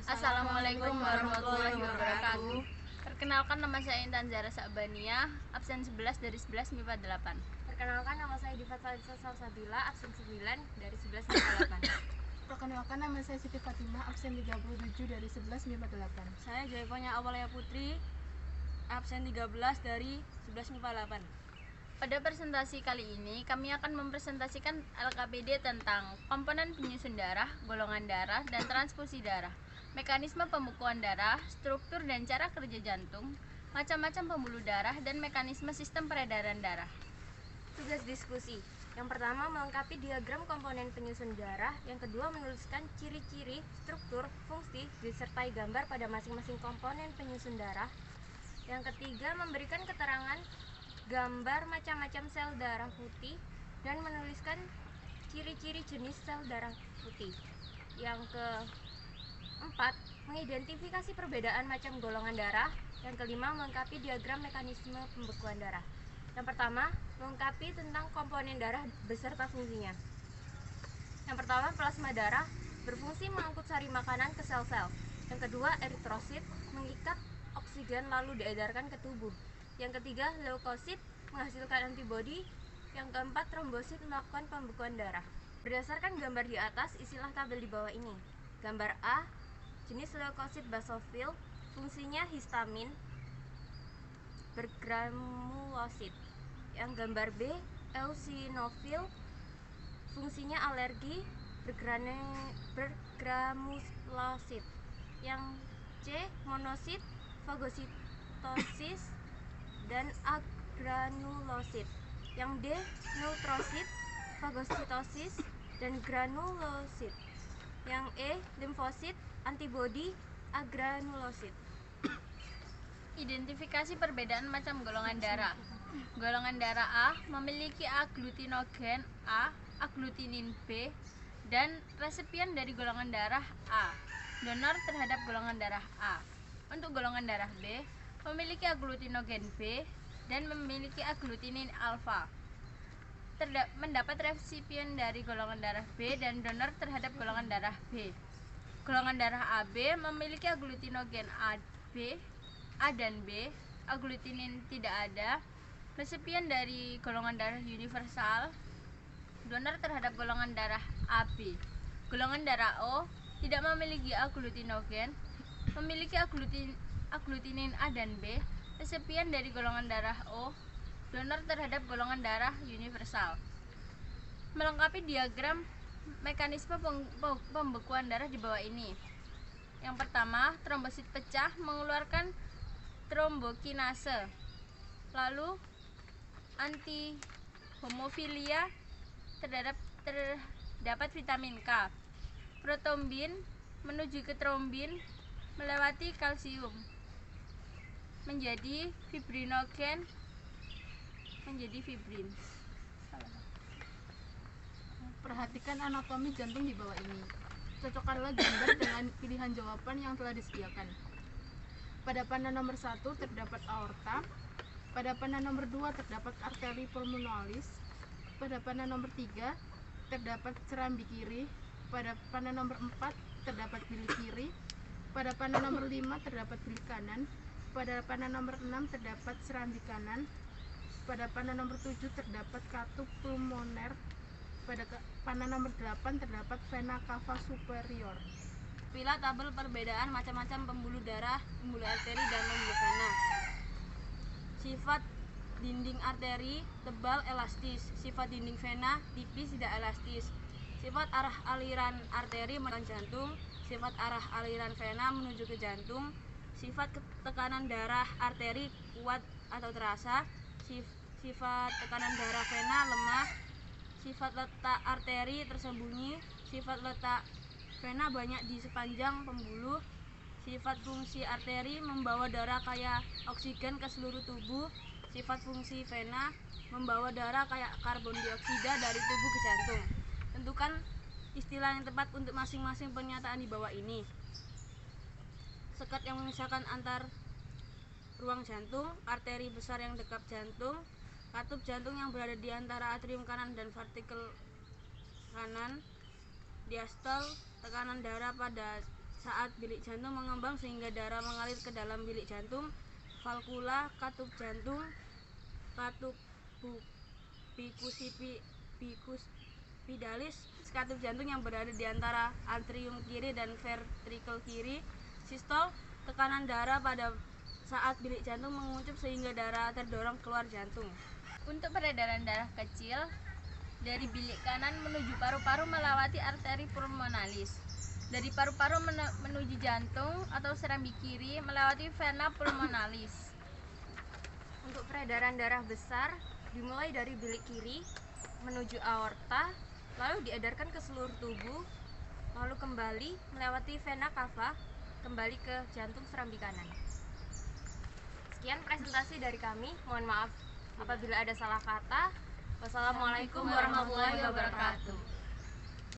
Assalamualaikum warahmatullahi wabarakatuh. Perkenalkan, nama saya Intan Zara Sa'bania, absen 11 dari 11 MIPA 8. Perkenalkan, nama saya Diva Salisa Salsabila, absen 9 dari 11 MIPA 8. Perkenalkan, nama saya Siti Fatimah, absen 37 dari 11 MIPA 8. Saya Joyvonya Awalaya Putri, absen 13 dari 11 MIPA 8. Pada presentasi kali ini, kami akan mempresentasikan LKPD tentang komponen penyusun darah, golongan darah, dan transfusi darah, mekanisme pembekuan darah, struktur dan cara kerja jantung, macam-macam pembuluh darah, dan mekanisme sistem peredaran darah. Tugas diskusi. Yang pertama, melengkapi diagram komponen penyusun darah. Yang kedua, menuliskan ciri-ciri, struktur, fungsi, disertai gambar pada masing-masing komponen penyusun darah. Yang ketiga, memberikan keterangan gambar macam-macam sel darah putih dan menuliskan ciri-ciri jenis sel darah putih. Yang keempat, mengidentifikasi perbedaan macam golongan darah. Yang kelima, melengkapi diagram mekanisme pembekuan darah. Yang pertama, melengkapi tentang komponen darah beserta fungsinya. Yang pertama, plasma darah berfungsi mengangkut sari makanan ke sel-sel. Yang kedua, eritrosit mengikat oksigen lalu diedarkan ke tubuh. Yang ketiga, leukosit menghasilkan antibodi. Yang keempat, trombosit melakukan pembekuan darah. Berdasarkan gambar di atas, isilah tabel di bawah ini. Gambar A, jenis leukosit basofil, fungsinya histamin bergranulosit. Yang gambar B, eosinofil, fungsinya alergi bergranulosit. Yang C, monosit, fagositosis dan agranulosit. Yang D, neutrosit, fagositosis dan granulosit. Yang E, limfosit, antibodi, agranulosit. Identifikasi perbedaan macam golongan darah. Golongan darah A memiliki agglutinogen A, agglutinin B, dan resipien dari golongan darah A, donor terhadap golongan darah A. Untuk golongan darah B, memiliki agglutinogen B dan memiliki agglutinin alfa. Mendapat resipien dari golongan darah B dan donor terhadap golongan darah B. Golongan darah AB memiliki agglutinogen A dan B, agglutinin tidak ada, resipien dari golongan darah universal, donor terhadap golongan darah AB. Golongan darah O tidak memiliki agglutinogen, memiliki agglutinin A dan B, resipien dari golongan darah O, donor terhadap golongan darah universal. Melengkapi diagram mekanisme pembekuan darah di bawah ini. Yang pertama, trombosit pecah mengeluarkan trombokinase. Lalu antihomofilia terdapat vitamin K. Protombin menuju ke trombin melewati kalsium menjadi fibrinogen menjadi fibrin. Perhatikan anatomi jantung di bawah ini. Cocokkanlah gambar dengan pilihan jawaban yang telah disediakan. Pada panel nomor 1 terdapat aorta. Pada panel nomor 2 terdapat arteri pulmonalis. Pada panel nomor 3 terdapat serambi kiri. Pada panel nomor 4 terdapat bilik kiri. Pada panel nomor 5 terdapat bilik kanan. Pada panel nomor 6 terdapat serambi kanan. Pada panel nomor 7 terdapat katup pulmoner. Pada panel nomor 8 terdapat vena cava superior. Pilih tabel perbedaan macam-macam pembuluh darah, pembuluh arteri, dan pembuluh vena. Sifat dinding arteri tebal elastis, sifat dinding vena tipis tidak elastis. Sifat arah aliran arteri menuju jantung, sifat arah aliran vena menuju ke jantung. Sifat tekanan darah arteri kuat atau terasa, sifat tekanan darah vena lemah. Sifat letak arteri tersembunyi, sifat letak vena banyak di sepanjang pembuluh. Sifat fungsi arteri membawa darah kaya oksigen ke seluruh tubuh. Sifat fungsi vena membawa darah kayak karbon dioksida dari tubuh ke jantung. Tentukan istilah yang tepat untuk masing-masing pernyataan di bawah ini. Sekat yang memisahkan antar ruang jantung, arteri besar yang dekat jantung, katup jantung yang berada di antara atrium kanan dan ventrikel kanan, diastol, tekanan darah pada saat bilik jantung mengembang sehingga darah mengalir ke dalam bilik jantung. Valvula katup jantung, katup bikuspidalis, katup jantung yang berada di antara atrium kiri dan ventrikel kiri. Sistol, tekanan darah pada saat bilik jantung menguncup sehingga darah terdorong keluar jantung. Untuk peredaran darah kecil dari bilik kanan menuju paru-paru melewati arteri pulmonalis. Dari paru-paru menuju jantung atau serambi kiri melewati vena pulmonalis. Untuk peredaran darah besar dimulai dari bilik kiri menuju aorta, lalu diedarkan ke seluruh tubuh, lalu kembali melewati vena cava kembali ke jantung serambi kanan. Sekian presentasi dari kami. Mohon maaf apabila ada salah kata. Wassalamualaikum warahmatullahi wabarakatuh.